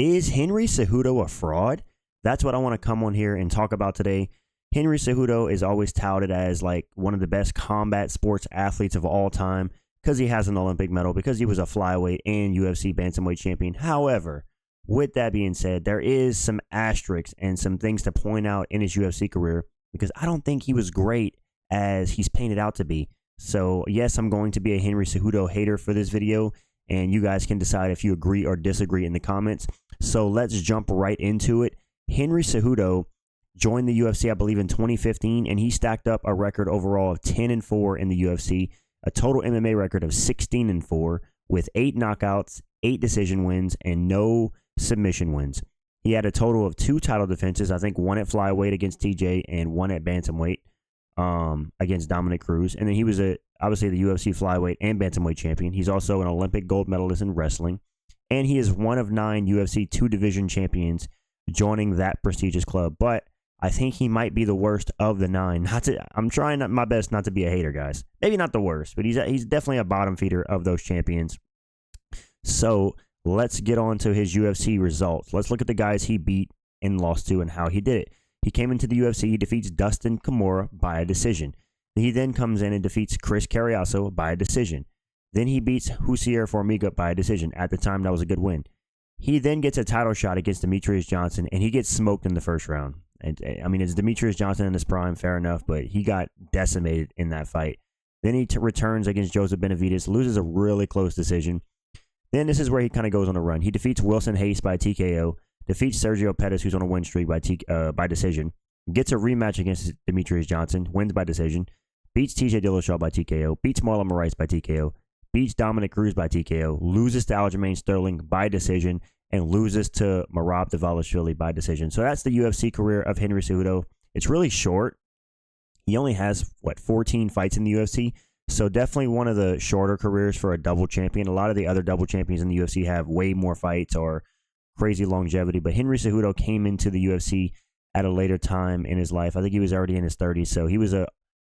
Is Henry Cejudo a fraud? That's what I want to come on here and talk about today. Henry Cejudo is always touted as like one of the best combat sports athletes of all time because he has an Olympic medal, because he was a flyweight and UFC bantamweight champion. However, with that being said, there is some asterisks and some things to point out in his UFC career because I don't think he was great as he's painted out to be. So yes, I'm going to be a Henry Cejudo hater for this video, and you guys can decide if you agree or disagree in the comments. So let's jump right into it. Henry Cejudo joined the UFC, I believe, in 2015, and he stacked up a record overall of 10-4 in the UFC, a total MMA record of 16-4, with 8 knockouts, 8 decision wins, and no submission wins. He had a total of 2 title defenses, I think one at flyweight against TJ and one at bantamweight against Dominic Cruz. And then he was obviously the UFC flyweight and bantamweight champion. He's also an Olympic gold medalist in wrestling, and he is one of 9 UFC 2-division champions joining that prestigious club. But I think he might be the worst of the 9. I'm trying my best not to be a hater, guys. Maybe not the worst, but he's definitely a bottom feeder of those champions. So let's get on to his UFC results. Let's look at the guys he beat and lost to and how he did it. He came into the UFC, he defeats Dustin Kimura by a decision. He then comes in and defeats Chris Carriasso by a decision. Then he beats Husier Formiga by a decision. At the time, that was a good win. He then gets a title shot against Demetrious Johnson, and he gets smoked in the first round. And I mean, it's Demetrious Johnson in his prime, fair enough, but he got decimated in that fight. Then he returns against Joseph Benavidez, loses a really close decision. Then this is where he kind of goes on a run. He defeats Wilson Hayes by TKO, defeats Sergio Pettis, who's on a win streak, by decision, gets a rematch against Demetrious Johnson, wins by decision, beats TJ Dillashaw by TKO, beats Marlon Moraes by TKO, beats Dominic Cruz by TKO, loses to Aljamain Sterling by decision, and loses to Merab Dvalishvili by decision. So that's the UFC career of Henry Cejudo. It's really short. He only has, 14 fights in the UFC? So definitely one of the shorter careers for a double champion. A lot of the other double champions in the UFC have way more fights or crazy longevity. But Henry Cejudo came into the UFC at a later time in his life. I think he was already in his 30s. So he was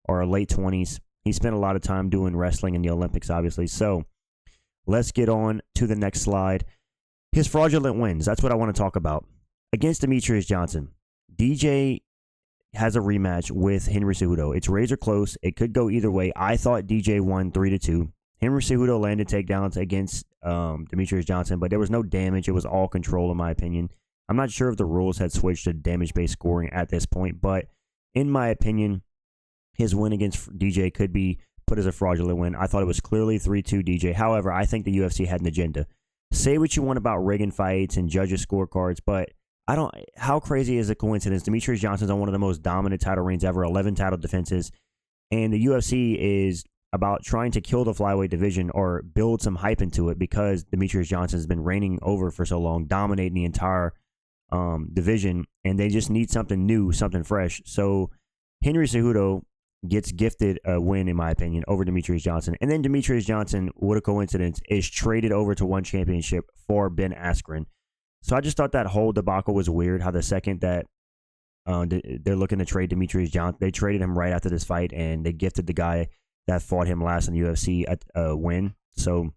or late 20s. He spent a lot of time doing wrestling in the Olympics, obviously. So let's get on to the next slide. His fraudulent wins. That's what I want to talk about. Against Demetrious Johnson, DJ has a rematch with Henry Cejudo. It's razor close. It could go either way. I thought DJ won 3-2. Henry Cejudo landed takedowns against Demetrious Johnson, but there was no damage. It was all control, in my opinion. I'm not sure if the rules had switched to damage-based scoring at this point, but in my opinion, his win against DJ could be put as a fraudulent win. I thought it was clearly 3-2 DJ. However, I think the UFC had an agenda. Say what you want about rigging fights and judges' scorecards, but how crazy is a coincidence? Demetrious Johnson's on one of the most dominant title reigns ever, 11 title defenses, and the UFC is about trying to kill the flyweight division or build some hype into it because Demetrious Johnson has been reigning over for so long, dominating the entire division, and they just need something new, something fresh. So Henry Cejudo gets gifted a win, in my opinion, over Demetrious Johnson. And then Demetrious Johnson, what a coincidence, is traded over to one championship for Ben Askren. So I just thought that whole debacle was weird, how the second that they're looking to trade Demetrious Johnson, they traded him right after this fight, and they gifted the guy that fought him last in the UFC a win. So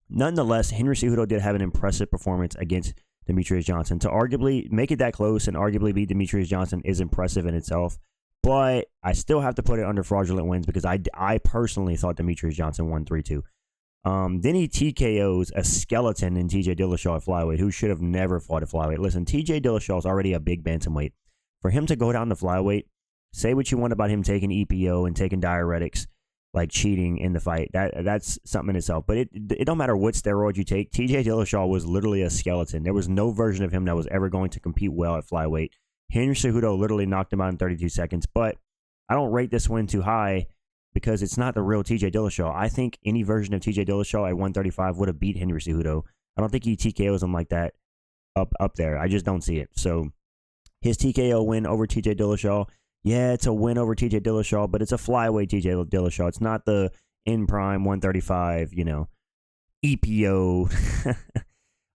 nonetheless, Henry Cejudo did have an impressive performance against Demetrious Johnson. To arguably make it that close and arguably beat Demetrious Johnson is impressive in itself. But I still have to put it under fraudulent wins because I personally thought Demetrious Johnson won 3-2. Then he TKOs a skeleton in TJ Dillashaw at flyweight, who should have never fought at flyweight. Listen, TJ Dillashaw is already a big bantamweight. For him to go down to flyweight, say what you want about him taking EPO and taking diuretics, like cheating in the fight. That's something in itself. But it don't matter what steroid you take. TJ Dillashaw was literally a skeleton. There was no version of him that was ever going to compete well at flyweight. Henry Cejudo literally knocked him out in 32 seconds, but I don't rate this win too high because it's not the real TJ Dillashaw. I think any version of TJ Dillashaw at 135 would have beat Henry Cejudo. I don't think he TKOs him like that up there. I just don't see it. So his TKO win over TJ Dillashaw, yeah, it's a win over TJ Dillashaw, but it's a flyweight TJ Dillashaw. It's not the in prime 135, EPO.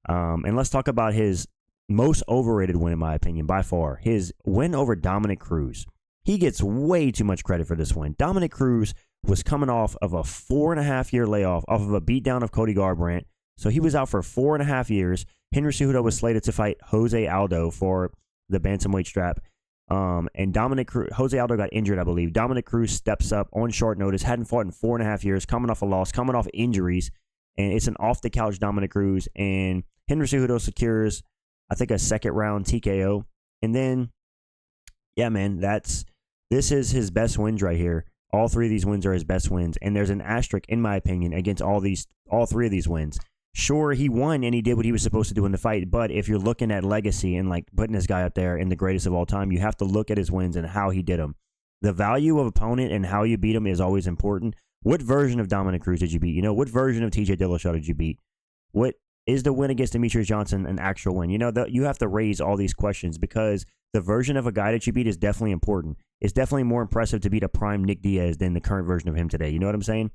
And let's talk about his most overrated win, in my opinion, by far. His win over Dominic Cruz. He gets way too much credit for this win. Dominic Cruz was coming off of a 4.5-year layoff, off of a beatdown of Cody Garbrandt. So he was out for 4.5 years. Henry Cejudo was slated to fight Jose Aldo for the bantamweight strap. And Jose Aldo got injured, I believe. Dominic Cruz steps up on short notice, hadn't fought in 4.5 years, coming off a loss, coming off injuries. And it's an off-the-couch Dominic Cruz. And Henry Cejudo secures, I think, a second-round TKO. And then, yeah, man, this is his best wins right here. All three of these wins are his best wins. And there's an asterisk, in my opinion, against all three of these wins. Sure, he won and he did what he was supposed to do in the fight. But if you're looking at legacy and like putting this guy up there in the greatest of all time, you have to look at his wins and how he did them. The value of opponent and how you beat him is always important. What version of Dominic Cruz did you beat? You know, what version of TJ Dillashaw did you beat? What is the win against Demetrius Johnson an actual win? You know, you have to raise all these questions because the version of a guy that you beat is definitely important. It's definitely more impressive to beat a prime Nick Diaz than the current version of him today. You know what I'm saying?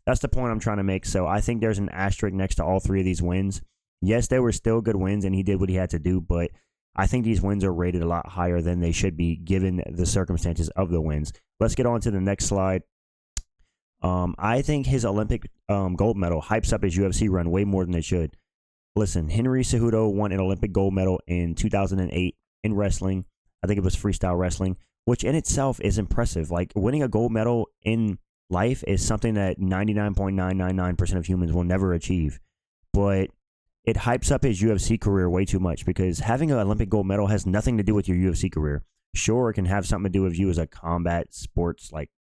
That's the point I'm trying to make. So I think there's an asterisk next to all three of these wins. Yes, they were still good wins, and he did what he had to do, but I think these wins are rated a lot higher than they should be given the circumstances of the wins. Let's get on to the next slide. I think his Olympic gold medal hypes up his UFC run way more than it should. Listen, Henry Cejudo won an Olympic gold medal in 2008 in wrestling. I think it was freestyle wrestling, which in itself is impressive. Like, winning a gold medal in life is something that 99.999% of humans will never achieve. But it hypes up his UFC career way too much because having an Olympic gold medal has nothing to do with your UFC career. Sure, it can have something to do with you as a combat sports, like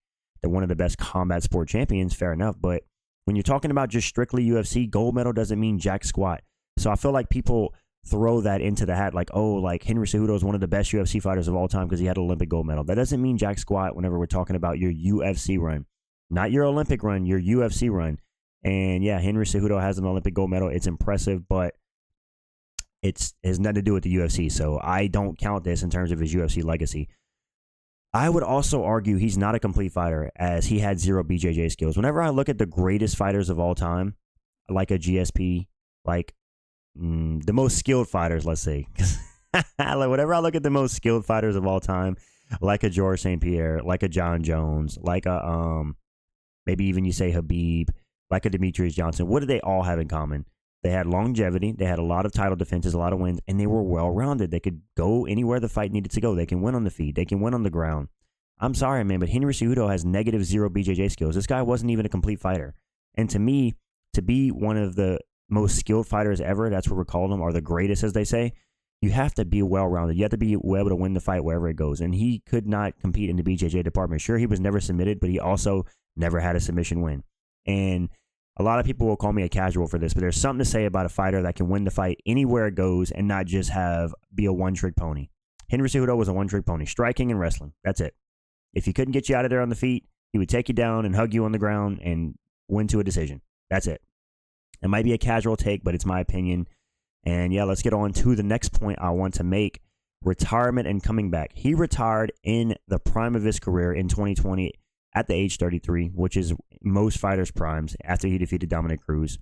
one of the best combat sport champions, fair enough. But when you're talking about just strictly UFC, gold medal doesn't mean jack squat. So I feel like people throw that into the hat like, oh, like Henry Cejudo is one of the best UFC fighters of all time because he had an Olympic gold medal. That doesn't mean jack squat whenever we're talking about your UFC run. Not your Olympic run, your UFC run. And yeah, Henry Cejudo has an Olympic gold medal. It's impressive, but it has nothing to do with the UFC. So I don't count this in terms of his UFC legacy. I would also argue he's not a complete fighter as he had zero BJJ skills. Whenever I look at the greatest fighters of all time, like a GSP, like the most skilled fighters, let's say. Like, whenever I look at the most skilled fighters of all time, like a George St. Pierre, like a John Jones, like a maybe even you say Habib, like a Demetrius Johnson, what do they all have in common? They had longevity, they had a lot of title defenses, a lot of wins, and they were well-rounded. They could go anywhere the fight needed to go. They can win on the feet. They can win on the ground. I'm sorry, man, but Henry Cejudo has -0 BJJ skills. This guy wasn't even a complete fighter. And to me, to be one of the most skilled fighters ever, that's what we're calling them, or the greatest, as they say, you have to be well-rounded. You have to be able to win the fight wherever it goes. And he could not compete in the BJJ department. Sure, he was never submitted, but he also never had a submission win. And a lot of people will call me a casual for this, but there's something to say about a fighter that can win the fight anywhere it goes and not just be a one-trick pony. Henry Cejudo was a one-trick pony, striking and wrestling. That's it. If he couldn't get you out of there on the feet, he would take you down and hug you on the ground and win to a decision. That's it. It might be a casual take, but it's my opinion. And yeah, let's get on to the next point I want to make. Retirement and coming back. He retired in the prime of his career in 2020 at the age 33, which is most fighters' primes after he defeated Dominic Cruz.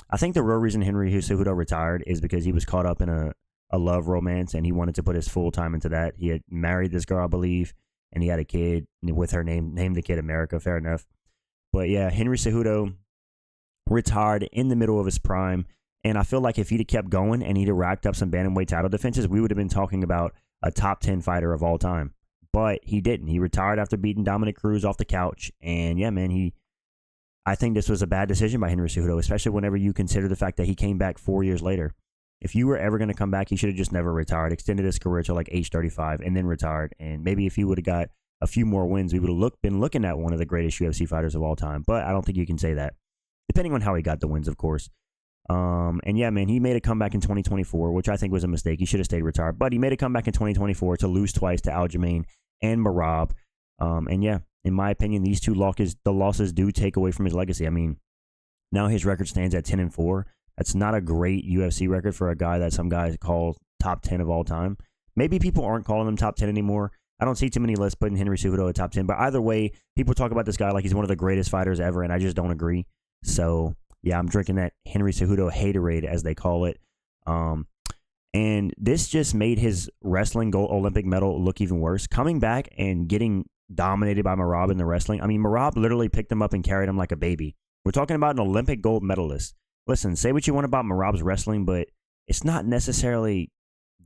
I think the real reason Henry Cejudo retired is because he was caught up in a love romance and he wanted to put his full time into that. He had married this girl, I believe, and he had a kid with her named the kid America, fair enough. But yeah, Henry Cejudo retired in the middle of his prime. And I feel like if he'd have kept going and he'd have racked up some bantamweight title defenses, we would have been talking about a top 10 fighter of all time. But he didn't. He retired after beating Dominic Cruz off the couch. And yeah, man, I think this was a bad decision by Henry Cejudo, especially whenever you consider the fact that he came back 4 years later. If you were ever going to come back, he should have just never retired, extended his career to like age 35 and then retired. And maybe if he would have got a few more wins, we would have been looking at one of the greatest UFC fighters of all time. But I don't think you can say that, depending on how he got the wins, of course. And yeah, man, he made a comeback in 2024, which I think was a mistake. He should have stayed retired, but he made a comeback in 2024 to lose twice to Aljamain and Merab. And yeah, in my opinion, these two losses do take away from his legacy. I mean, now his record stands at 10-4. That's not a great UFC record for a guy that some guys call top 10 of all time. Maybe people aren't calling him top 10 anymore. I don't see too many lists putting Henry Cejudo at top 10, but either way, people talk about this guy like he's one of the greatest fighters ever, and I just don't agree. So yeah, I'm drinking that Henry Cejudo haterade, as they call it. And this just made his wrestling gold Olympic medal look even worse. Coming back and getting dominated by Merab in the wrestling. I mean, Merab literally picked him up and carried him like a baby. We're talking about an Olympic gold medalist. Listen, say what you want about Merab's wrestling, but it's not necessarily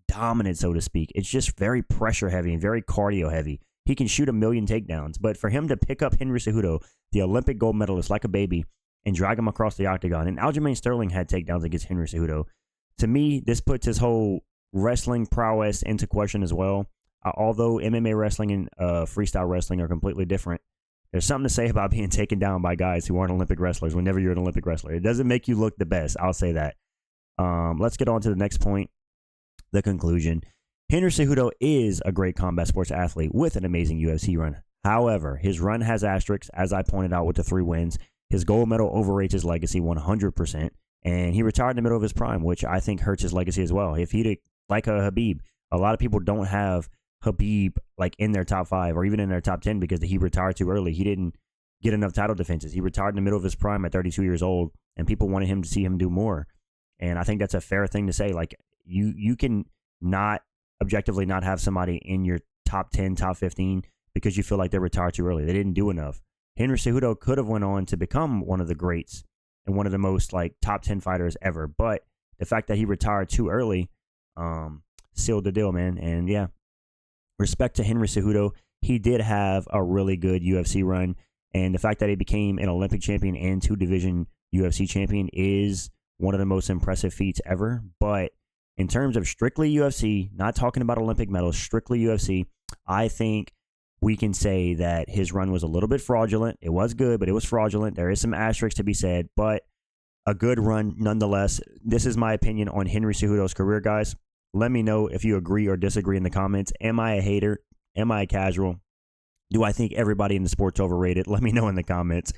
dominant, so to speak. It's just very pressure heavy and very cardio heavy. He can shoot a million takedowns, but for him to pick up Henry Cejudo, the Olympic gold medalist, like a baby, and drag him across the octagon, and Aljamain Sterling had takedowns against Henry Cejudo. To me, this puts his whole wrestling prowess into question as well. Although MMA wrestling and freestyle wrestling are completely different, there's something to say about being taken down by guys who aren't Olympic wrestlers whenever you're an Olympic wrestler. It doesn't make you look the best. I'll say that. Let's get on to the next point, the conclusion. Henry Cejudo is a great combat sports athlete with an amazing UFC run. However, his run has asterisks, as I pointed out with the 3 wins. His gold medal overrates his legacy 100%, and he retired in the middle of his prime, which I think hurts his legacy as well. If he'd, like a Habib, a lot of people don't have Habib like in their top 5 or even in their top 10 because he retired too early. He didn't get enough title defenses. He retired in the middle of his prime at 32 years old, and people wanted him to see him do more. And I think that's a fair thing to say. Like, you can not objectively not have somebody in your top 10, top 15 because you feel like they retired too early. They didn't do enough. Henry Cejudo could have went on to become one of the greats and one of the most like top 10 fighters ever. But the fact that he retired too early sealed the deal, man. And yeah, respect to Henry Cejudo. He did have a really good UFC run. And the fact that he became an Olympic champion and 2-division UFC champion is one of the most impressive feats ever. But in terms of strictly UFC, not talking about Olympic medals, strictly UFC, I think we can say that his run was a little bit fraudulent. It was good, but it was fraudulent. There is some asterisks to be said, but a good run nonetheless. This is my opinion on Henry Cejudo's career, guys. Let me know if you agree or disagree in the comments. Am I a hater? Am I a casual? Do I think everybody in the sport's overrated? Let me know in the comments.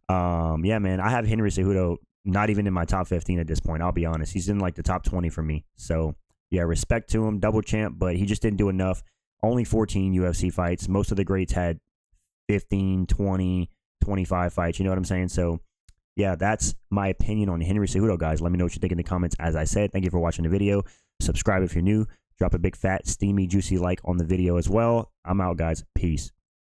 Yeah, man, I have Henry Cejudo not even in my top 15 at this point. I'll be honest. He's in like the top 20 for me. So, yeah, respect to him. Double champ, but he just didn't do enough. Only 14 UFC fights. Most of the greats had 15, 20, 25 fights. You know what I'm saying? So, yeah, that's my opinion on Henry Cejudo, guys. Let me know what you think in the comments. As I said, thank you for watching the video. Subscribe if you're new. Drop a big, fat, steamy, juicy like on the video as well. I'm out, guys. Peace.